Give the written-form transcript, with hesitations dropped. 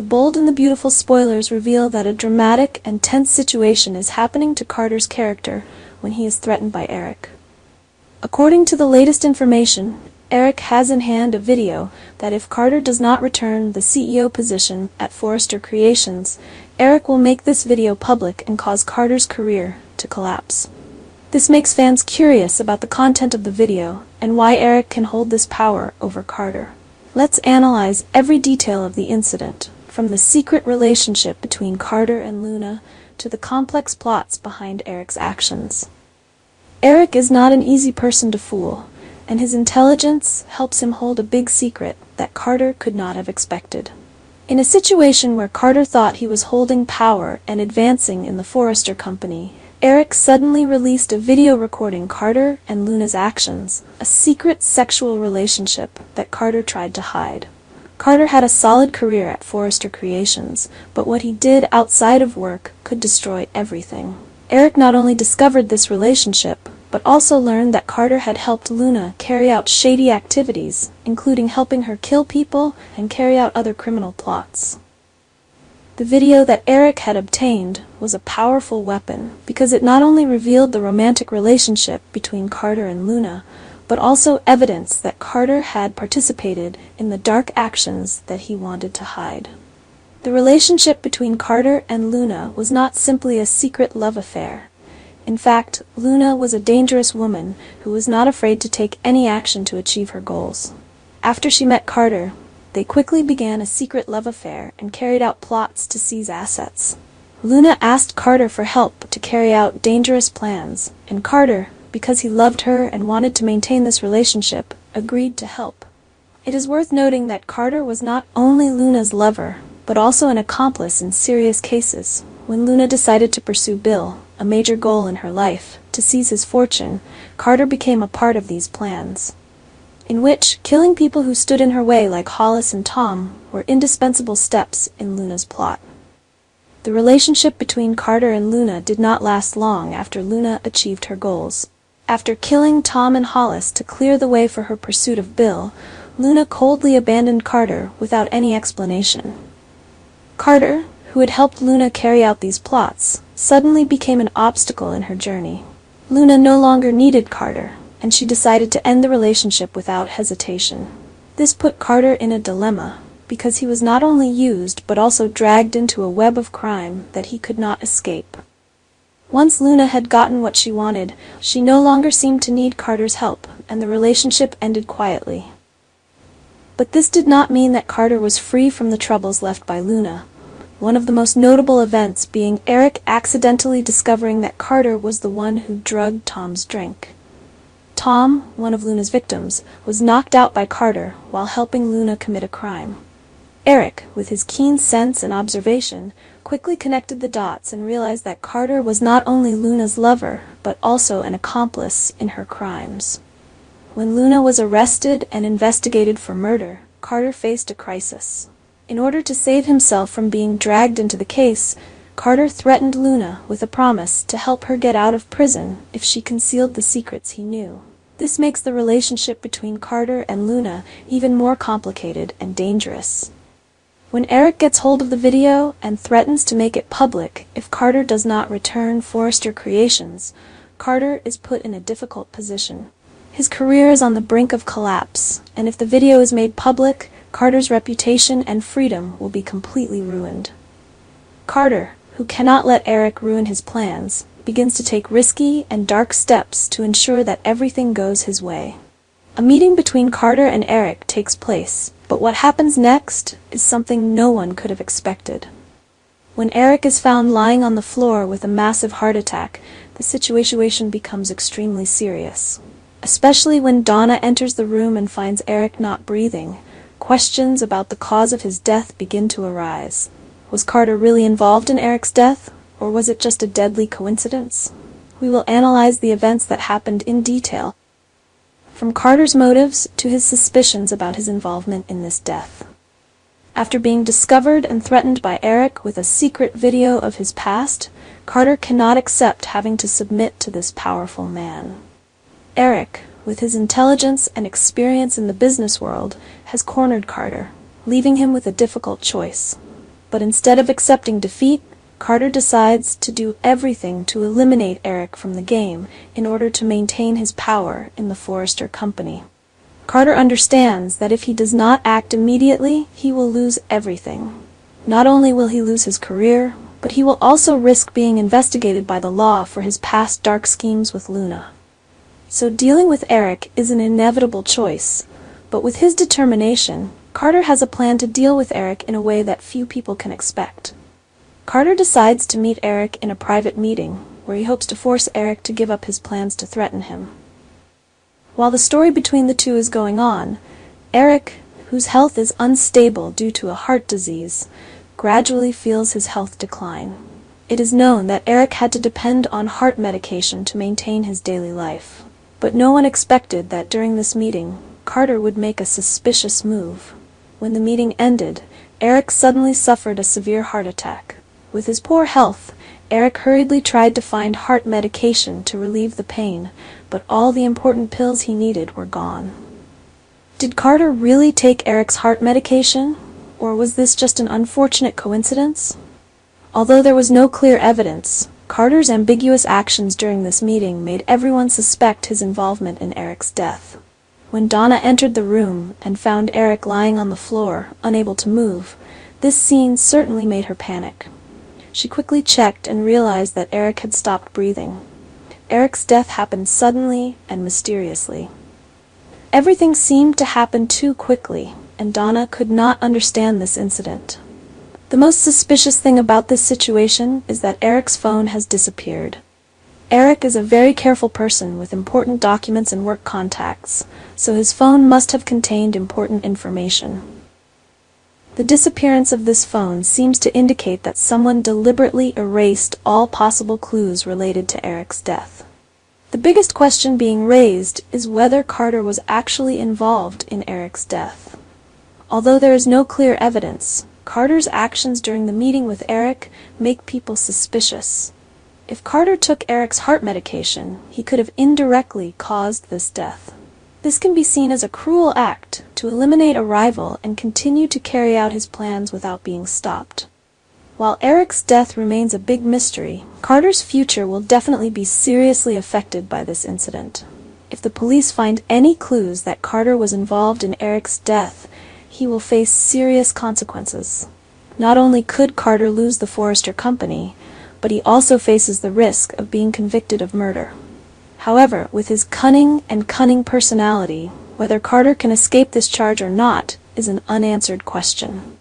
Bold and the beautiful spoilers reveal that a dramatic and tense situation is happening to Carter's character when he is threatened by Eric. According to the latest information, Eric has in hand a video that if Carter does not return the CEO position at Forrester Creations, Eric will make this video public and cause Carter's career to collapse. This makes fans curious about the content of the video and why Eric can hold this power over Carter. Let's analyze every detail of the incident, from the secret relationship between Carter and Luna to the complex plots behind Eric's actions. Eric is not an easy person to fool, and his intelligence helps him hold a big secret that Carter could not have expected. In a situation where Carter thought he was holding power and advancing in the Forrester Company, Eric suddenly released a video recording Carter and Luna's actions, a secret sexual relationship that Carter tried to hide. Carter had a solid career at Forrester Creations, but what he did outside of work could destroy everything. Eric not only discovered this relationship, but also learned that Carter had helped Luna carry out shady activities, including helping her kill people and carry out other criminal plots. The video that Eric had obtained was a powerful weapon because it not only revealed the romantic relationship between Carter and Luna, but also evidence that Carter had participated in the dark actions that he wanted to hide. The relationship between Carter and Luna was not simply a secret love affair. In fact, Luna was a dangerous woman who was not afraid to take any action to achieve her goals. After she met Carter, they quickly began a secret love affair and carried out plots to seize assets. Luna asked Carter for help to carry out dangerous plans, and Carter, because he loved her and wanted to maintain this relationship, agreed to help. It is worth noting that Carter was not only Luna's lover, but also an accomplice in serious cases. When Luna decided to pursue Bill, a major goal in her life, to seize his fortune, Carter became a part of these plans, in which killing people who stood in her way like Hollis and Tom were indispensable steps in Luna's plot. The relationship between Carter and Luna did not last long after Luna achieved her goals. After killing Tom and Hollis to clear the way for her pursuit of Bill, Luna coldly abandoned Carter without any explanation. Carter, who had helped Luna carry out these plots, suddenly became an obstacle in her journey. Luna no longer needed Carter, and she decided to end the relationship without hesitation. This put Carter in a dilemma, because he was not only used but also dragged into a web of crime that he could not escape. Once Luna had gotten what she wanted, she no longer seemed to need Carter's help, and the relationship ended quietly. But this did not mean that Carter was free from the troubles left by Luna. One of the most notable events being Eric accidentally discovering that Carter was the one who drugged Tom's drink. Tom, one of Luna's victims, was knocked out by Carter while helping Luna commit a crime. Eric, with his keen sense and observation, quickly connected the dots and realized that Carter was not only Luna's lover, but also an accomplice in her crimes. When Luna was arrested and investigated for murder, Carter faced a crisis. In order to save himself from being dragged into the case, Carter threatened Luna with a promise to help her get out of prison if she concealed the secrets he knew. This makes the relationship between Carter and Luna even more complicated and dangerous. When Eric gets hold of the video and threatens to make it public if Carter does not return Forrester Creations, Carter is put in a difficult position. His career is on the brink of collapse, and if the video is made public, Carter's reputation and freedom will be completely ruined. Carter, who cannot let Eric ruin his plans, begins to take risky and dark steps to ensure that everything goes his way. A meeting between Carter and Eric takes place, but what happens next is something no one could have expected. When Eric is found lying on the floor with a massive heart attack, the situation becomes extremely serious. Especially when Donna enters the room and finds Eric not breathing, questions about the cause of his death begin to arise. Was Carter really involved in Eric's death, or was it just a deadly coincidence? We will analyze the events that happened in detail, from Carter's motives to his suspicions about his involvement in this death. After being discovered and threatened by Eric with a secret video of his past, Carter cannot accept having to submit to this powerful man. Eric, with his intelligence and experience in the business world, has cornered Carter, leaving him with a difficult choice. But instead of accepting defeat, Carter decides to do everything to eliminate Eric from the game in order to maintain his power in the Forrester Company. Carter understands that if he does not act immediately, he will lose everything. Not only will he lose his career, but he will also risk being investigated by the law for his past dark schemes with Luna. So dealing with Eric is an inevitable choice, but with his determination, Carter has a plan to deal with Eric in a way that few people can expect. Carter decides to meet Eric in a private meeting, where he hopes to force Eric to give up his plans to threaten him. While the story between the two is going on, Eric, whose health is unstable due to a heart disease, gradually feels his health decline. It is known that Eric had to depend on heart medication to maintain his daily life. But no one expected that during this meeting, Carter would make a suspicious move. When the meeting ended, Eric suddenly suffered a severe heart attack. With his poor health, Eric hurriedly tried to find heart medication to relieve the pain, but all the important pills he needed were gone. Did Carter really take Eric's heart medication, or was this just an unfortunate coincidence? Although there was no clear evidence, Carter's ambiguous actions during this meeting made everyone suspect his involvement in Eric's death. When Donna entered the room and found Eric lying on the floor, unable to move, this scene certainly made her panic. She quickly checked and realized that Eric had stopped breathing. Eric's death happened suddenly and mysteriously. Everything seemed to happen too quickly, and Donna could not understand this incident. The most suspicious thing about this situation is that Eric's phone has disappeared. Eric is a very careful person with important documents and work contacts, so his phone must have contained important information. The disappearance of this phone seems to indicate that someone deliberately erased all possible clues related to Eric's death. The biggest question being raised is whether Carter was actually involved in Eric's death. Although there is no clear evidence, Carter's actions during the meeting with Eric make people suspicious. If Carter took Eric's heart medication, he could have indirectly caused this death. This can be seen as a cruel act to eliminate a rival and continue to carry out his plans without being stopped. While Eric's death remains a big mystery, Carter's future will definitely be seriously affected by this incident. If the police find any clues that Carter was involved in Eric's death, he will face serious consequences. Not only could Carter lose the Forrester Company, but he also faces the risk of being convicted of murder. However, with his cunning personality, whether Carter can escape this charge or not is an unanswered question.